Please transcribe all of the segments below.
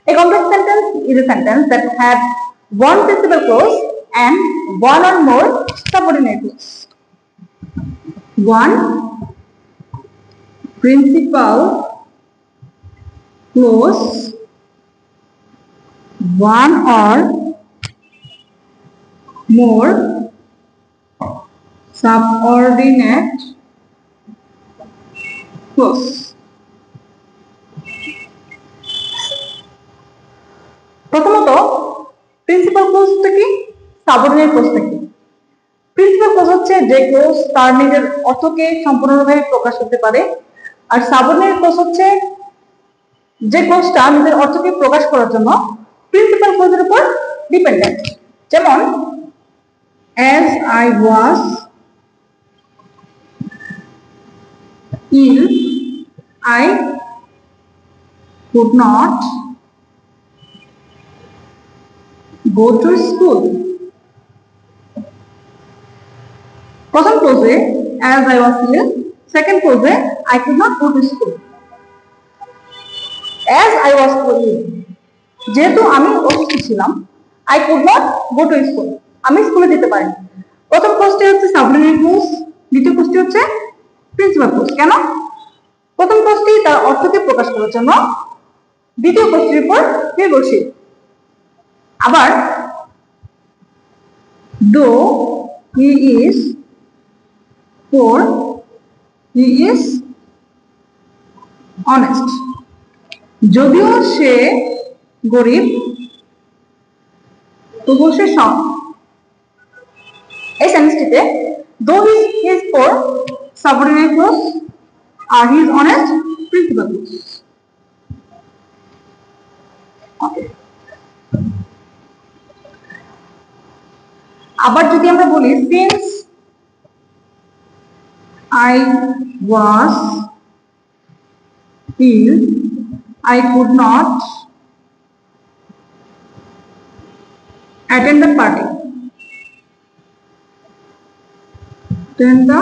A complex sentence is a sentence that has one principal clause and one or more subordinate clause. One principal clause, one or more subordinate clause. প্রথমত principal ক্লোজটা কি, subordinate ক্লোজটা কি? Principal clause হচ্ছে যে close তার নিজের অর্থকে সম্পূর্ণভাবে প্রকাশ করতে পারে, আর সাবঅর্ডিনেট ক্লোজ হচ্ছে যে ক্লোজটা নিজের অর্থকে প্রকাশ করার জন্য প্রিন্সিপাল ক্লোজের উপর ডিপেন্ডেন্ট। যেমন as I was ill, I could not go to school. প্রথম ক্লোজে as I was ill, second ক্লোজে I could not go to school. as I was ill, যেহেতু আমি অসুস্থ ছিলাম, I could not go to school, আমি স্কুলে যেতে পারিনি। প্রথম ক্লোজটি হচ্ছে সাবঅর্ডিনেট ক্লোজ, দ্বিতীয় ক্লোজটি হচ্ছে প্রিন্সিপাল ক্লোজ। কেন? প্রথম ক্লোজটি তার অর্থকে প্রকাশ করার জন্য, দ্বিতীয় ক্লোজটির উপর নির্ভরশীল। আবার though he is poor, he is honest, যদিও সে গরিব তবুও সে সৎ। এই সেন্টেন্সটিতে though he is poor subordinate clause R he is honest principal clause। ওকে, আবার যদি আমরা বলি since I was ill, I could not attend the party. Attend the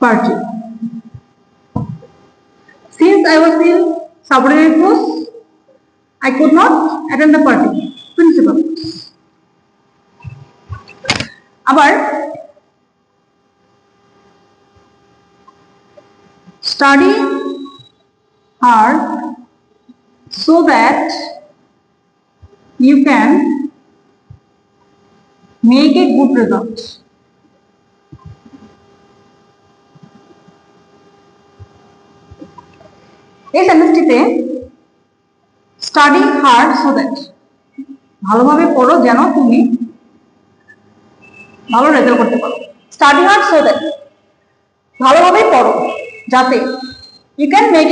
party. Since I was ill, subordinate clause, I could not attend the party, principal clause. আবার study hard so that you can make a good result. এই সেন্টেন্সটিতে study hard so that, ভালোভাবে পড়ো যেন তুমি ভালো result করতে পারো। Study hard so that, ভালোভাবে পড়ো যাতে ইউ ক্যান মেক